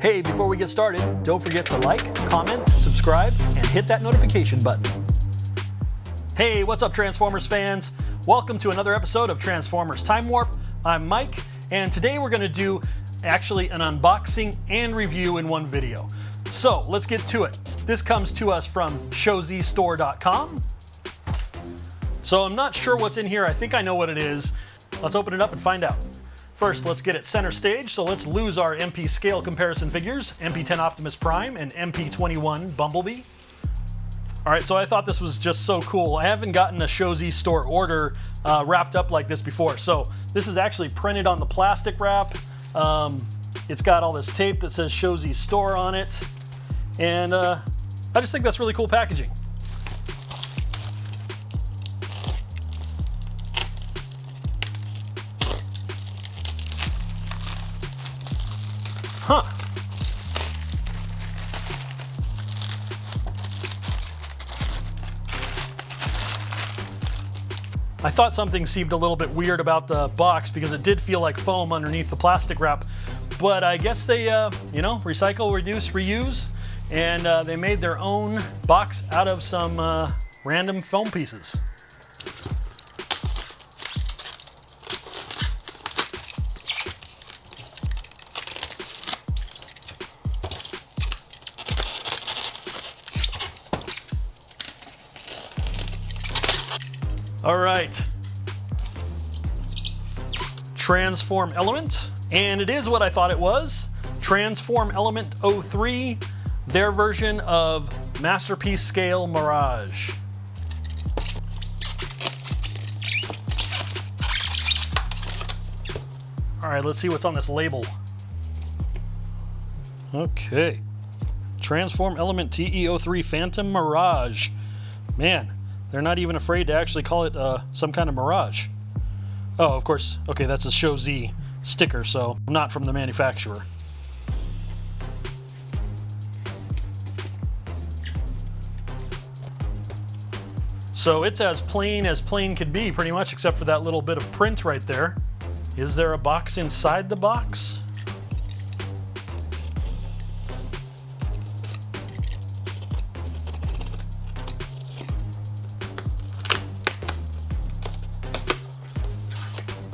Hey, before we get started, don't forget to like, comment, subscribe, and hit that notification button. Hey, what's up, Transformers fans? Welcome to another episode of Transformers Time Warp. I'm Mike, and today we're going to do actually an unboxing and review in one video. So let's get to it. This comes to us from showzstore.com. So I'm not sure what's in here. I think I know what it is. Let's open it up and find out. First, let's get it center stage. So let's lose our MP scale comparison figures, MP10 Optimus Prime and MP21 Bumblebee. All right, so I thought this was just so cool. I haven't gotten a ShowZ store order wrapped up like this before. So this is actually printed on the plastic wrap. It's got all this tape that says ShowZ store on it. And I just think that's really cool packaging. Huh. I thought something seemed a little bit weird about the box because it did feel like foam underneath the plastic wrap, but I guess they, recycle, reduce, reuse, and they made their own box out of some random foam pieces. All right, Transform Element, and it is what I thought it was. Transform Element 03, their version of Masterpiece Scale Mirage. All right, let's see what's on this label. Okay, Transform Element TE-03 Phantom Mirage. Man, they're not even afraid to actually call it some kind of Mirage. Oh, of course. Okay, that's a ShowZ sticker, so not from the manufacturer. So it's as plain can be, pretty much, except for that little bit of print right there. Is there a box inside the box?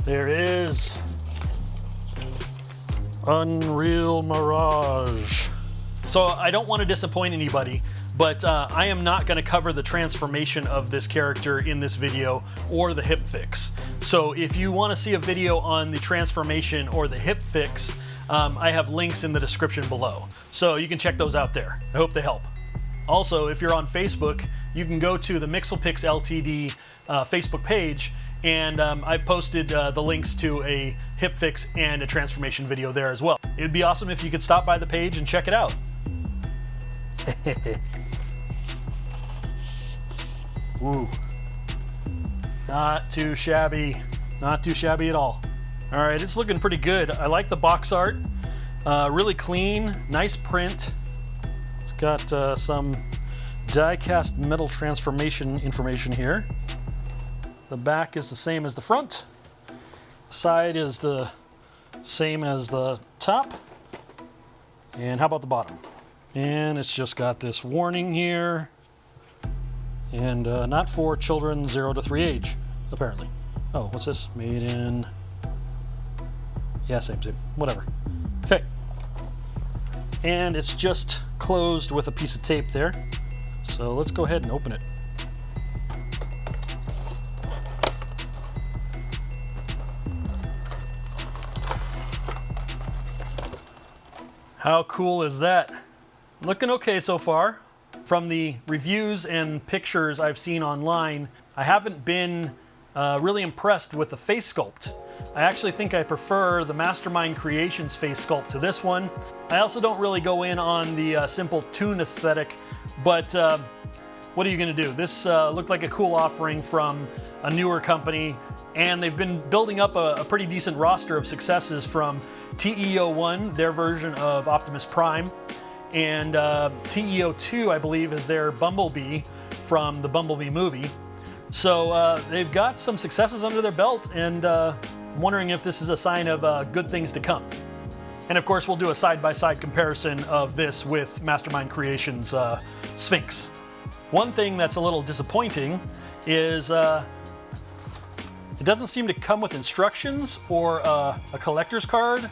There is Unreal Mirage. So I don't want to disappoint anybody, but I am not going to cover the transformation of this character in this video or the hip fix. So if you want to see a video on the transformation or the hip fix, I have links in the description below. So you can check those out there. I hope they help. Also, if you're on Facebook, you can go to the Mixelpix Ltd Facebook page, and I've posted the links to a hip fix and a transformation video there as well. It'd be awesome if you could stop by the page and check it out. Ooh, not too shabby, not too shabby at all. All right, it's looking pretty good. I like the box art, really clean, nice print. It's got some die-cast metal transformation information here. The back is the same as the front. The side is the same as the top. And how about the bottom? And it's just got this warning here. And not for children 0 to 3 age, apparently. Oh, what's this? Made in... Yeah, same, whatever. Okay. And it's just closed with a piece of tape there. So let's go ahead and open it. How cool is that? Looking okay so far. From the reviews and pictures I've seen online, I haven't been really impressed with the face sculpt. I actually think I prefer the Mastermind Creations face sculpt to this one. I also don't really go in on the simple toon aesthetic, but what are you going to do? This looked like a cool offering from a newer company, and they've been building up a pretty decent roster of successes from TE-01, their version of Optimus Prime, and TE-02, I believe, is their Bumblebee from the Bumblebee movie. So they've got some successes under their belt, and I'm wondering if this is a sign of good things to come. And of course, we'll do a side-by-side comparison of this with Mastermind Creations Sphinx. One thing that's a little disappointing is it doesn't seem to come with instructions or a collector's card.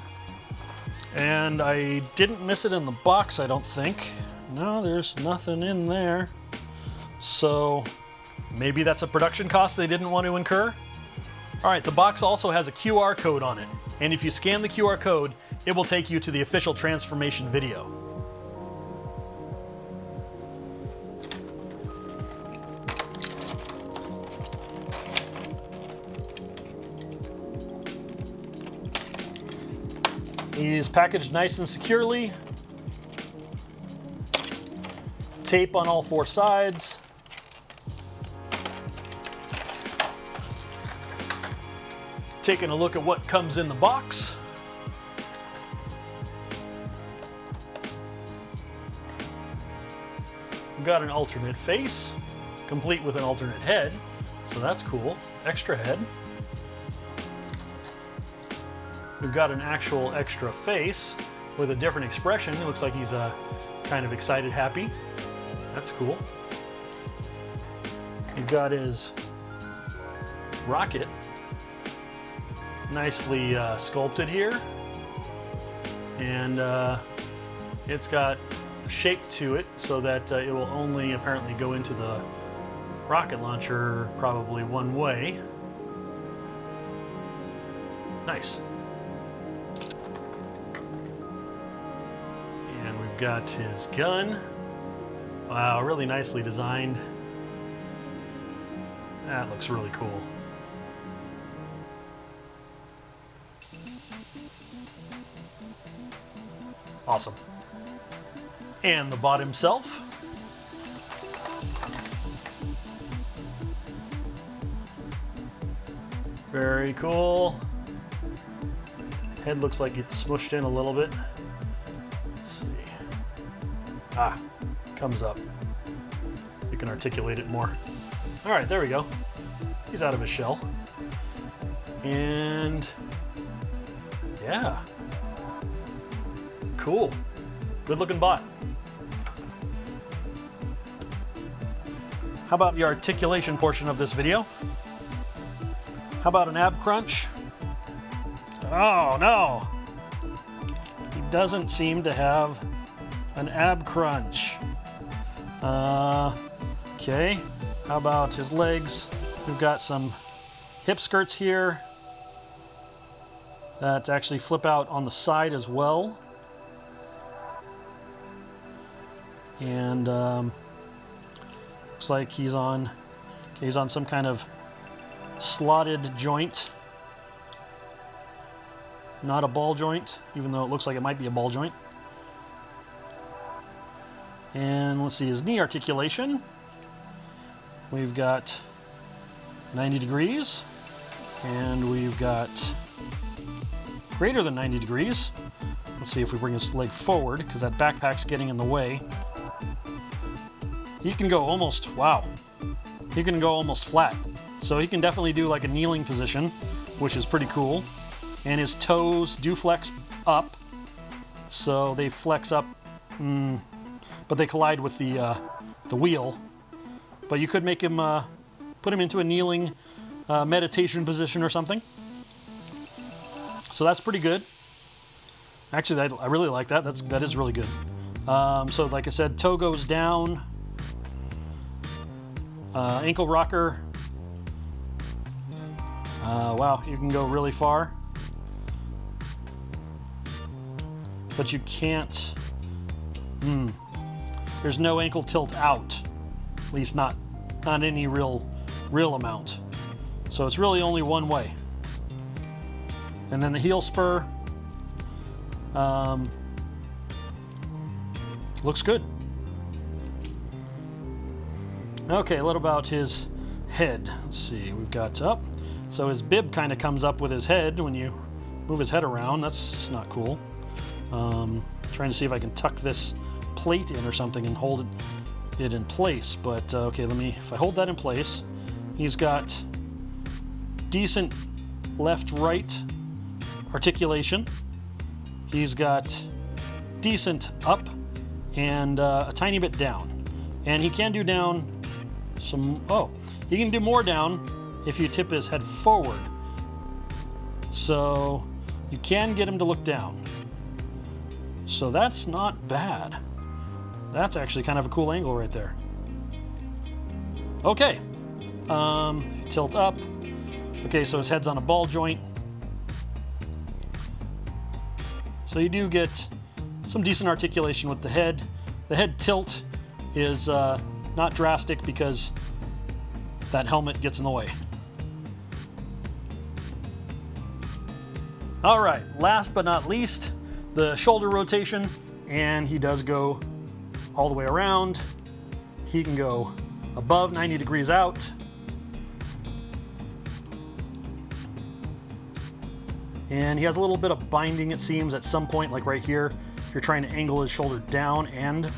And I didn't miss it in the box, I don't think. No, there's nothing in there. So maybe that's a production cost they didn't want to incur. All right, the box also has a QR code on it. And if you scan the QR code, it will take you to the official transformation video. He's packaged nice and securely. Tape on all 4 sides. Taking a look at what comes in the box. We've got an alternate face, complete with an alternate head, so that's cool. Extra head. We've got an actual extra face with a different expression. It looks like he's kind of excited, happy. That's cool. We've got his rocket, nicely sculpted here. And it's got a shape to it so that it will only apparently go into the rocket launcher probably one way. Nice. Got his gun. Wow, really nicely designed. That looks really cool. Awesome. And the bot himself. Very cool. Head looks like it's smushed in a little bit. Ah, comes up. You can articulate it more. All right, there we go. He's out of his shell. And yeah, cool. Good looking bot. How about the articulation portion of this video? How about an ab crunch? Oh no! He doesn't seem to have an ab crunch. Okay, how about his legs? We've got some hip skirts here that actually flip out on the side as well. And looks like he's on some kind of slotted joint. Not a ball joint, even though it looks like it might be a ball joint. And let's see his knee articulation. We've got 90 degrees, and we've got greater than 90 degrees. Let's see if we bring his leg forward, because that backpack's getting in the way. He can go almost, wow. He can go almost flat. So he can definitely do like a kneeling position, which is pretty cool. And his toes do flex up. So they flex up, but they collide with the wheel. But you could make him, put him into a kneeling meditation position or something. So that's pretty good. Actually, I really like that. That is really good. So like I said, toe goes down. Ankle rocker. Wow, you can go really far. But you can't, there's no ankle tilt out. At least not any real amount. So it's really only one way. And then the heel spur, looks good. Okay, a little about his head. Let's see, we've got up. So his bib kind of comes up with his head when you move his head around. That's not cool. Trying to see if I can tuck this plate in or something and hold it in place. But okay, if I hold that in place, he's got decent left-right articulation. he's got decent up and a tiny bit down. And he can do down some, he can do more down if you tip his head forward. So you can get him to look down. So that's not bad. That's actually kind of a cool angle right there. Okay, tilt up. Okay, so his head's on a ball joint. So you do get some decent articulation with the head. The head tilt is not drastic because that helmet gets in the way. All right, last but not least, the shoulder rotation, and he does go all the way around. He can go above 90 degrees out. And he has a little bit of binding, it seems, at some point, like right here, if you're trying to angle his shoulder down and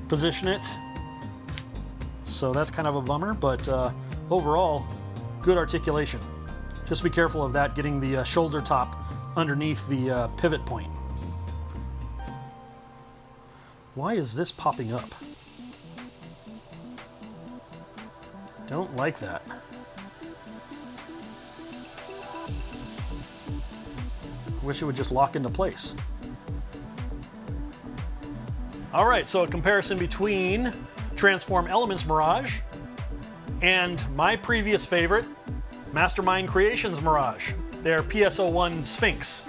position it. So that's kind of a bummer, but overall, good articulation. Just be careful of that, getting the shoulder top underneath the pivot point. Why is this popping up? Don't like that. Wish it would just lock into place. All right, so a comparison between Transform Elements Mirage and my previous favorite, Mastermind Creations Mirage, their PS01 Sphinx.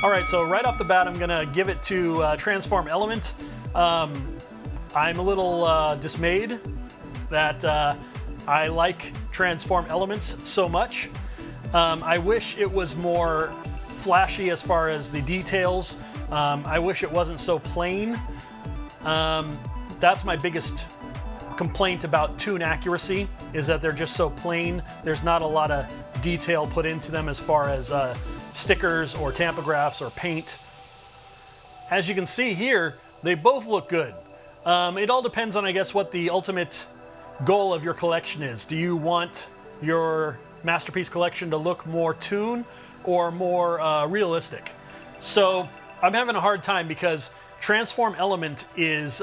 All right, so right off the bat, I'm gonna give it to Transform Element. I'm a little dismayed that I like Transform Elements so much. I wish it was more flashy as far as the details. I wish it wasn't so plain. That's my biggest complaint about toon accuracy, is that they're just so plain. There's not a lot of detail put into them as far as stickers or tampagraphs or paint. As you can see here, they both look good. It all depends on, I guess, what the ultimate goal of your collection is. Do you want your masterpiece collection to look more toon or more realistic? So I'm having a hard time because Transform Element is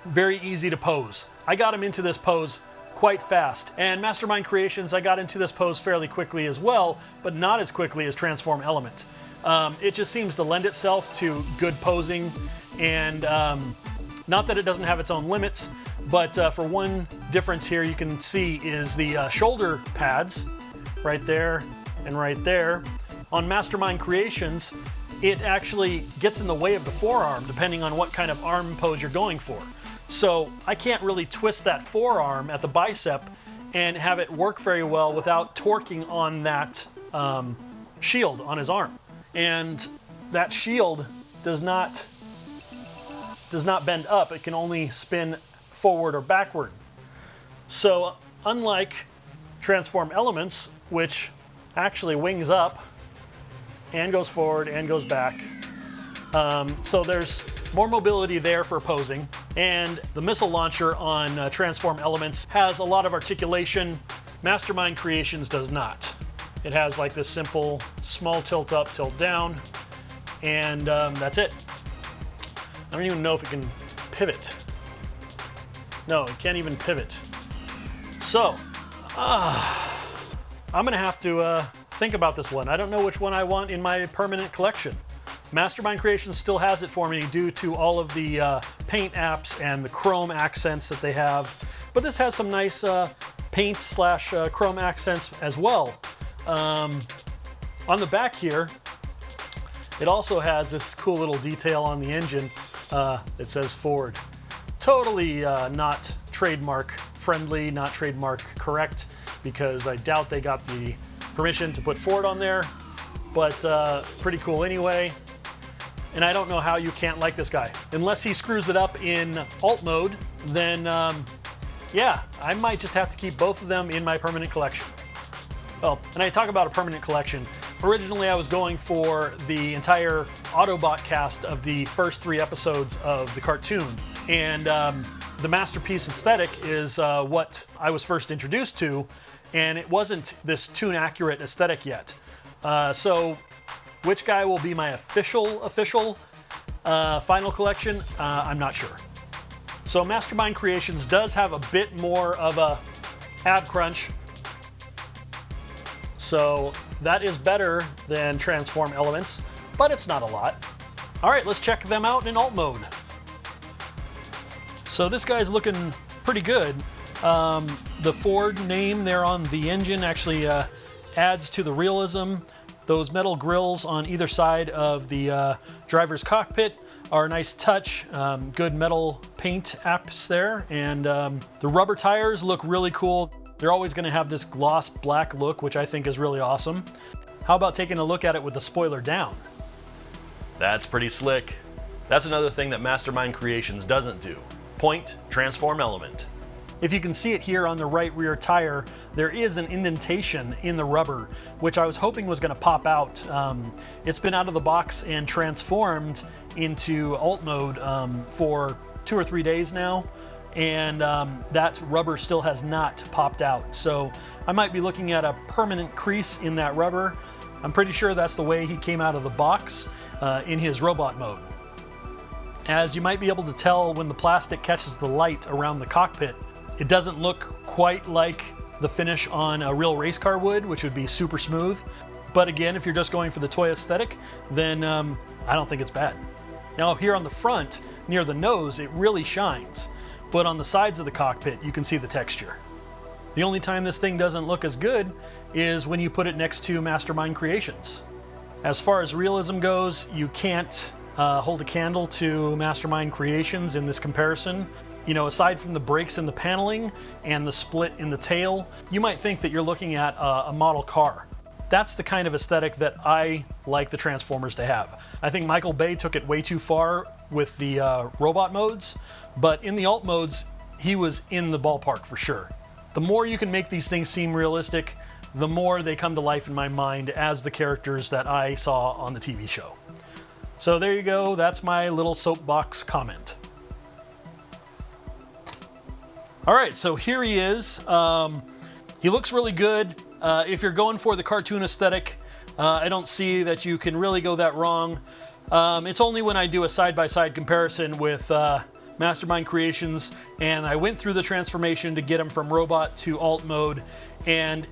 very easy to pose. I got him into this pose quite fast, and Mastermind Creations, I got into this pose fairly quickly as well, but not as quickly as Transform Element. It just seems to lend itself to good posing, and not that it doesn't have its own limits, but for one difference here you can see is the shoulder pads right there and right there. On Mastermind Creations, it actually gets in the way of the forearm depending on what kind of arm pose you're going for. So I can't really twist that forearm at the bicep and have it work very well without torquing on that shield on his arm. And that shield does not bend up. It can only spin forward or backward. So unlike Transform Elements, which actually wings up and goes forward and goes back, so there's more mobility there for posing. And the missile launcher on Transform Elements has a lot of articulation. Mastermind Creations does not. It has like this simple small tilt up, tilt down, and that's it. I don't even know if it can pivot. No, it can't even pivot. So, I'm gonna have to think about this one. I don't know which one I want in my permanent collection. Mastermind Creations still has it for me due to all of the paint apps and the chrome accents that they have. But this has some nice paint slash chrome accents as well. On the back here, it also has this cool little detail on the engine. It says Ford. Totally not trademark friendly, not trademark correct, because I doubt they got the permission to put Ford on there, but pretty cool anyway. And I don't know how you can't like this guy. Unless he screws it up in alt mode, then yeah, I might just have to keep both of them in my permanent collection. Well, and I talk about a permanent collection. Originally, I was going for the entire Autobot cast of the first 3 episodes of the cartoon. And the masterpiece aesthetic is what I was first introduced to, and it wasn't this toon accurate aesthetic yet. So Which guy will be my official final collection? I'm not sure. So Mastermind Creations does have a bit more of a ab crunch. So that is better than Transform Elements, but it's not a lot. All right, let's check them out in alt mode. So this guy's looking pretty good. The Ford name there on the engine actually adds to the realism. Those metal grills on either side of the driver's cockpit are a nice touch. Good metal paint apps there, and the rubber tires look really cool. They're always going to have this gloss black look, which I think is really awesome. How about taking a look at it with the spoiler down? That's pretty slick. That's another thing that Mastermind Creations doesn't do. Point, transform element. If you can see it here on the right rear tire, there is an indentation in the rubber, which I was hoping was going to pop out. It's been out of the box and transformed into alt mode for 2 or 3 days now, and that rubber still has not popped out. So I might be looking at a permanent crease in that rubber. I'm pretty sure that's the way he came out of the box in his robot mode. As you might be able to tell when the plastic catches the light around the cockpit, it doesn't look quite like the finish on a real race car would, which would be super smooth. But again, if you're just going for the toy aesthetic, then I don't think it's bad. Now here on the front, near the nose, it really shines. But on the sides of the cockpit, you can see the texture. The only time this thing doesn't look as good is when you put it next to Mastermind Creations. As far as realism goes, you can't hold a candle to Mastermind Creations in this comparison. You know, aside from the breaks in the paneling and the split in the tail, you might think that you're looking at a model car. That's the kind of aesthetic that I like the Transformers to have. I think Michael Bay took it way too far with the robot modes, but in the alt modes, he was in the ballpark for sure. The more you can make these things seem realistic, the more they come to life in my mind as the characters that I saw on the TV show. So there you go, that's my little soapbox comment. All right, so here he is. He looks really good. If you're going for the cartoon aesthetic, I don't see that you can really go that wrong. It's only when I do a side-by-side comparison with Mastermind Creations, and I went through the transformation to get him from robot to alt mode, and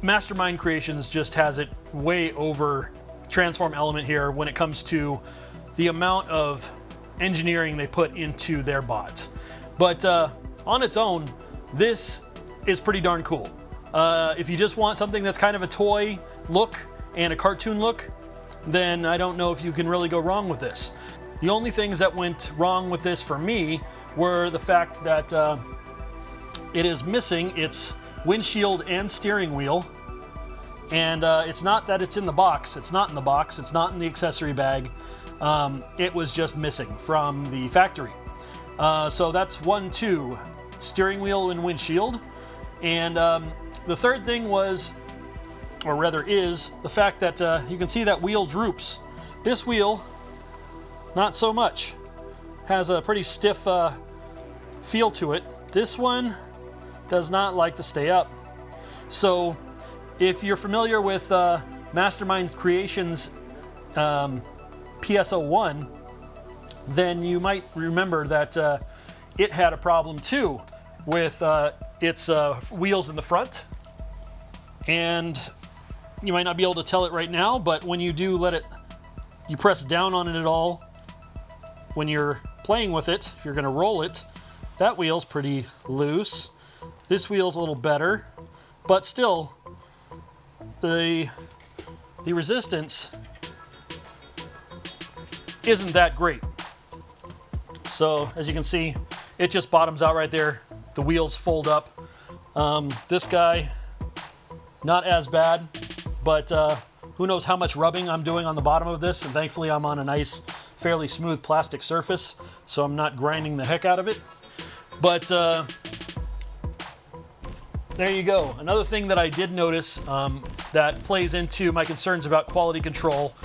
Mastermind Creations just has it way over transform element here when it comes to the amount of engineering they put into their bot. But on its own, this is pretty darn cool. If you just want something that's kind of a toy look and a cartoon look, then I don't know if you can really go wrong with this. The only things that went wrong with this for me were the fact that it is missing its windshield and steering wheel. And it's not that it's in the box. It's not in the box. It's not in the accessory bag. It was just missing from the factory. So that's 1, 2, steering wheel and windshield. And the third thing was, or rather is, the fact that you can see that wheel droops. This wheel, not so much. Has a pretty stiff feel to it. This one does not like to stay up. So if you're familiar with Mastermind Creations PS01, then you might remember that it had a problem too with its wheels in the front. And you might not be able to tell it right now, but when you do you press down on it at all, when you're playing with it, if you're gonna roll it, that wheel's pretty loose. This wheel's a little better, but still, the resistance isn't that great. So as you can see, it just bottoms out right there. The wheels fold up. This guy, not as bad, but who knows how much rubbing I'm doing on the bottom of this, and thankfully I'm on a nice, fairly smooth plastic surface, so I'm not grinding the heck out of it. But there you go. Another thing that I did notice that plays into my concerns about quality control,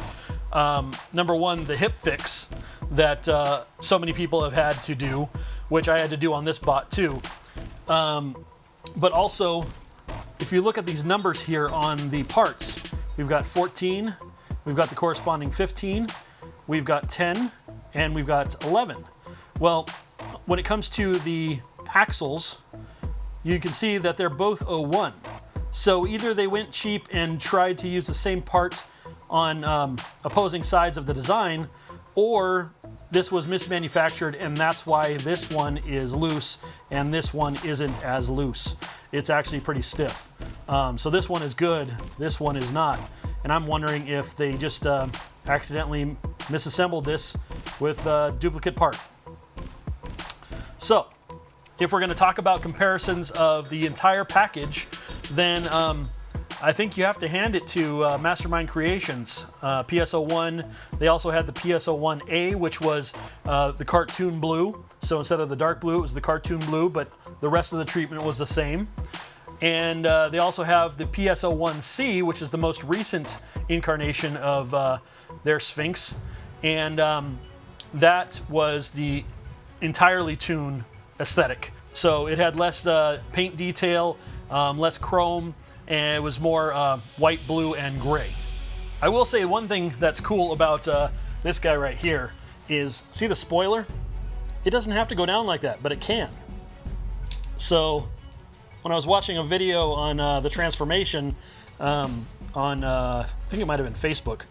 number one, the hip fix that so many people have had to do, which I had to do on this bot too. But also, if you look at these numbers here on the parts, we've got 14, we've got the corresponding 15, we've got 10, and we've got 11. Well, when it comes to the axles, you can see that they're both 01. So either they went cheap and tried to use the same part on opposing sides of the design, or this was mismanufactured and that's why this one is loose and this one isn't as loose. It's actually pretty stiff. So this one is good, this one is not. And I'm wondering if they just accidentally misassembled this with a duplicate part. So, if we're going to talk about comparisons of the entire package, then I think you have to hand it to Mastermind Creations. PS01, they also had the PS01A, which was the cartoon blue. So instead of the dark blue, it was the cartoon blue, but the rest of the treatment was the same. And they also have the PS01C, which is the most recent incarnation of their Sphinx. And that was the entirely toon aesthetic. So it had less paint detail, less chrome, and it was more white, blue, and gray. I will say one thing that's cool about this guy right here is, see the spoiler? It doesn't have to go down like that, but it can. So when I was watching a video on the transformation on, I think it might have been Facebook,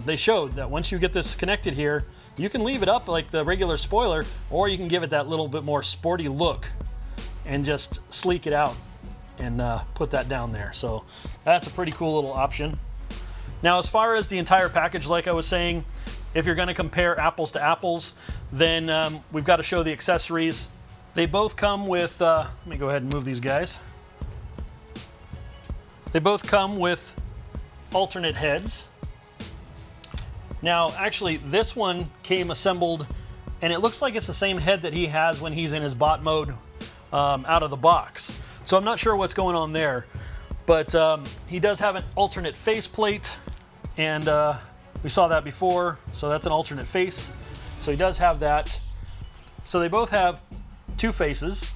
they showed that once you get this connected here, you can leave it up like the regular spoiler, or you can give it that little bit more sporty look and just sleek it out and put that down there. So that's a pretty cool little option. Now, as far as the entire package, like I was saying, if you're going to compare apples to apples, then we've got to show the accessories. They both come with, let me go ahead and move these guys. They both come with alternate heads. Now, actually, this one came assembled, and it looks like it's the same head that he has when he's in his bot mode out of the box. So I'm not sure what's going on there, but he does have an alternate faceplate, and we saw that before, so that's an alternate face. So he does have that. So they both have two faces.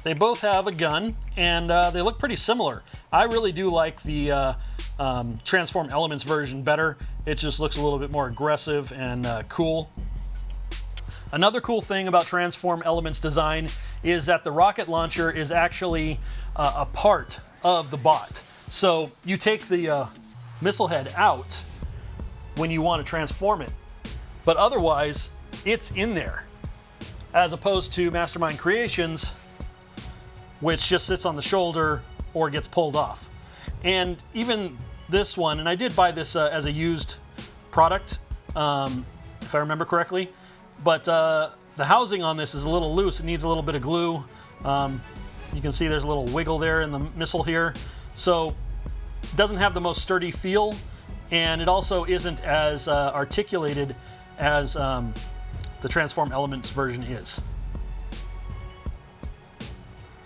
They both have a gun, and they look pretty similar. I really do like the Transform Elements version better. It just looks a little bit more aggressive and cool. Another cool thing about Transform Elements design is that the rocket launcher is actually a part of the bot. So you take the missile head out when you want to transform it, but otherwise it's in there, as opposed to Mastermind Creations, which just sits on the shoulder or gets pulled off. And even this one, and I did buy this as a used product, if I remember correctly, but the housing on this is a little loose. It needs a little bit of glue. You can see there's a little wiggle there in the missile here. So it doesn't have the most sturdy feel, and it also isn't as articulated as the Transform Elements version is.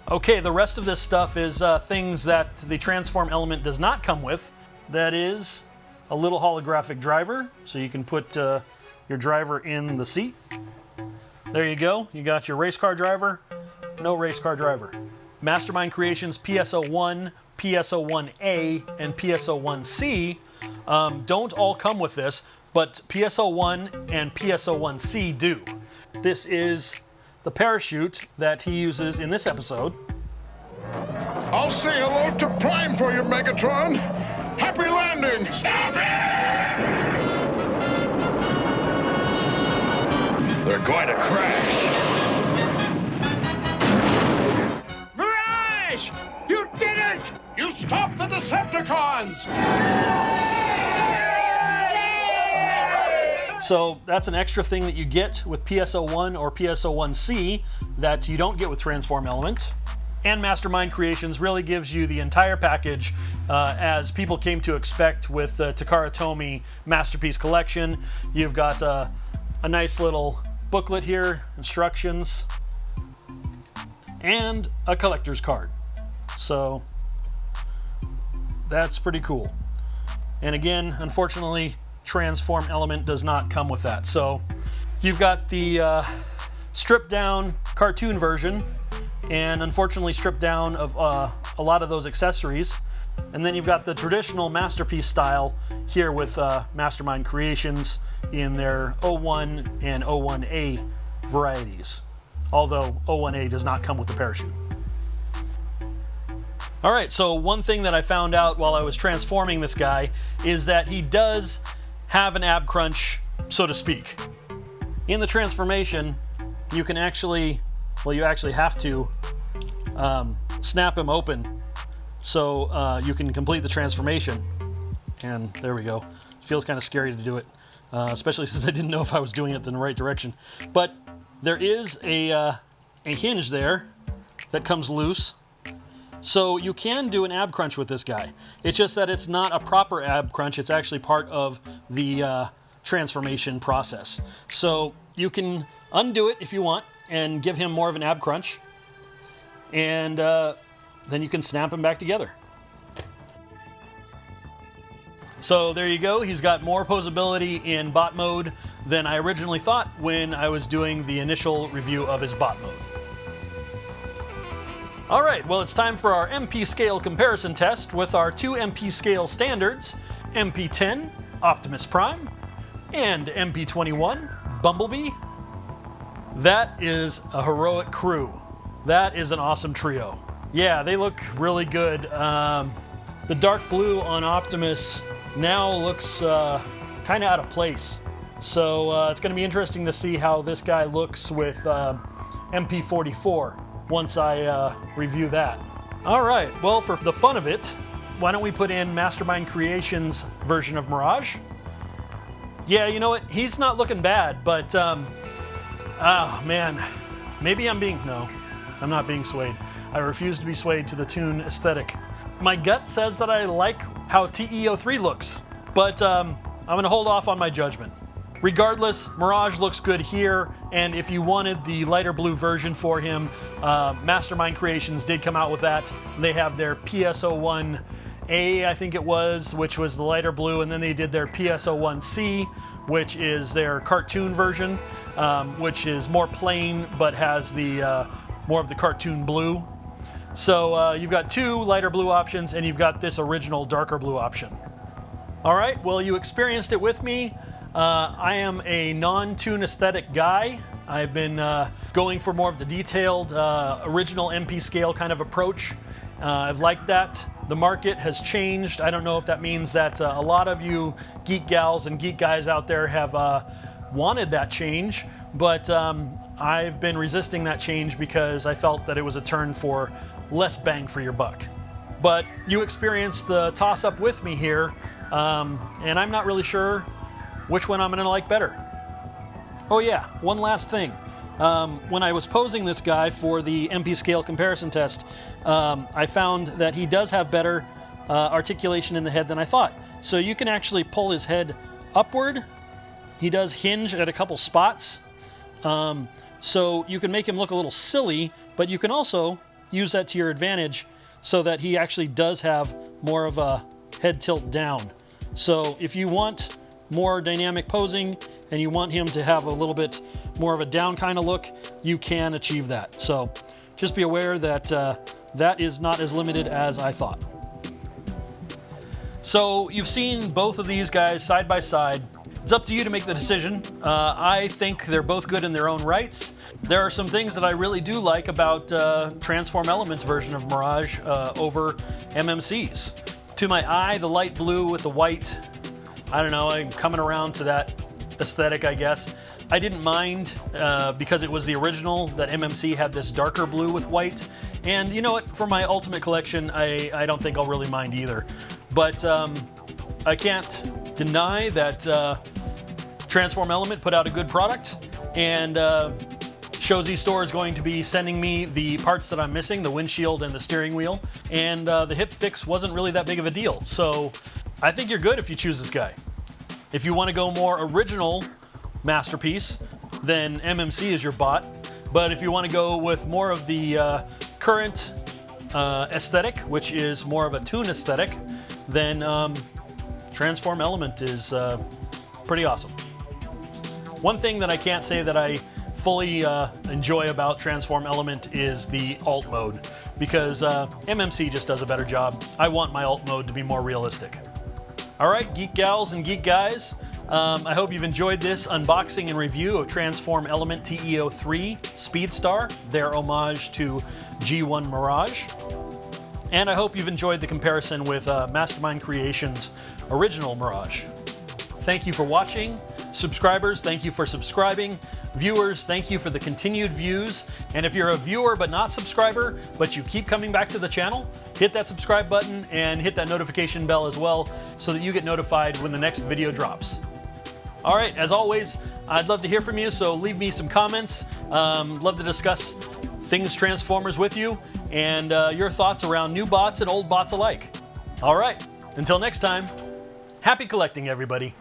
Okay, the rest of this stuff is things that the Transform element does not come with. That is a little holographic driver, so you can put your driver in the seat. There you go. You got your race car driver, no race car driver. Mastermind Creations PS01, PS01A, and PS01C don't all come with this, but PS01 and PS01C do. This is the parachute that he uses in this episode. I'll say hello to Prime for you, Megatron. Happy landing! Stop it! They're going to crash. Mirage! You did it! You stopped the Decepticons! So that's an extra thing that you get with PS01 or PS01C that you don't get with Transform Element. And Mastermind Creations really gives you the entire package as people came to expect with the Takara Tomy Masterpiece Collection. You've got a nice little booklet here, instructions, and a collector's card. So that's pretty cool. And again, unfortunately, Transform Element does not come with that. So you've got the stripped down cartoon version, and unfortunately stripped down of a lot of those accessories. And then you've got the traditional masterpiece style here with Mastermind Creations in their 01 and 01A varieties. Although 01A does not come with the parachute. All right, so one thing that I found out while I was transforming this guy is that he does have an ab crunch, so to speak. In the transformation, you can actually, well, you actually have to snap him open so you can complete the transformation. And there we go. It feels kind of scary to do it, especially since I didn't know if I was doing it in the right direction. But there is a hinge there that comes loose. So you can do an ab crunch with this guy. It's just that it's not a proper ab crunch. It's actually part of the transformation process. So you can undo it if you want and give him more of an ab crunch. And then you can snap him back together. So there you go. He's got more posability in bot mode than I originally thought when I was doing the initial review of his bot mode. All right, well, it's time for our MP scale comparison test with our two MP scale standards, MP10, Optimus Prime, and MP21, Bumblebee. That is a heroic crew. That is an awesome trio. Yeah, they look really good. The dark blue on Optimus now looks kind of out of place. So it's going to be interesting to see how this guy looks with MP44 once I review that. All right, well, for the fun of it, why don't we put in Mastermind Creations version of Mirage? Yeah, you know what? He's not looking bad, but oh man, maybe no, I'm not being swayed. I refuse to be swayed to the toon aesthetic. My gut says that I like how TE-03 looks, but I'm gonna hold off on my judgment. Regardless, Mirage looks good here, and if you wanted the lighter blue version for him, Mastermind Creations did come out with that. They have their PS01A, I think it was, which was the lighter blue, and then they did their PS01C, which is their cartoon version, which is more plain but has the more of the cartoon blue. So you've got two lighter blue options, and you've got this original darker blue option. All right, well, you experienced it with me. I am a non-toon aesthetic guy. I've been going for more of the detailed, original MP scale kind of approach. I've liked that. The market has changed. I don't know if that means that a lot of you geek gals and geek guys out there have wanted that change, but I've been resisting that change because I felt that it was a turn for less bang for your buck. But you experienced the toss-up with me here, and I'm not really sure which one I'm gonna like better. Oh yeah, one last thing. When I was posing this guy for the MP scale comparison test, I found that he does have better articulation in the head than I thought. So you can actually pull his head upward. He does hinge at a couple spots. So you can make him look a little silly, but you can also use that to your advantage so that he actually does have more of a head tilt down. So if you want more dynamic posing and you want him to have a little bit more of a down kind of look, you can achieve that. So just be aware that that is not as limited as I thought. So you've seen both of these guys side by side. It's up to you to make the decision. I think they're both good in their own rights. There are some things that I really do like about Transform Elements version of Mirage over MMC's. To my eye, the light blue with the white, I don't know, I'm coming around to that aesthetic, I guess. I didn't mind because it was the original that MMC had this darker blue with white. And you know what, for my Ultimate Collection, I don't think I'll really mind either. But I can't deny that Transform Element put out a good product, and Shozy Store is going to be sending me the parts that I'm missing, the windshield and the steering wheel, and the hip fix wasn't really that big of a deal. So I think you're good if you choose this guy. If you want to go more original masterpiece, then MMC is your bot. But if you want to go with more of the current aesthetic, which is more of a toon aesthetic, then Transform Element is pretty awesome. One thing that I can't say that I fully enjoy about Transform Element is the alt mode, because MMC just does a better job. I want my alt mode to be more realistic. All right, geek gals and geek guys, I hope you've enjoyed this unboxing and review of Transform Element TE-03 Speedstar, their homage to G1 Mirage. And I hope you've enjoyed the comparison with Mastermind Creations' original Mirage. Thank you for watching. Subscribers, thank you for subscribing. Viewers, thank you for the continued views. And if you're a viewer but not subscriber, but you keep coming back to the channel, hit that subscribe button and hit that notification bell as well so that you get notified when the next video drops. All right, as always, I'd love to hear from you, so leave me some comments. Love to discuss things Transformers with you and your thoughts around new bots and old bots alike. All right, until next time, happy collecting, everybody.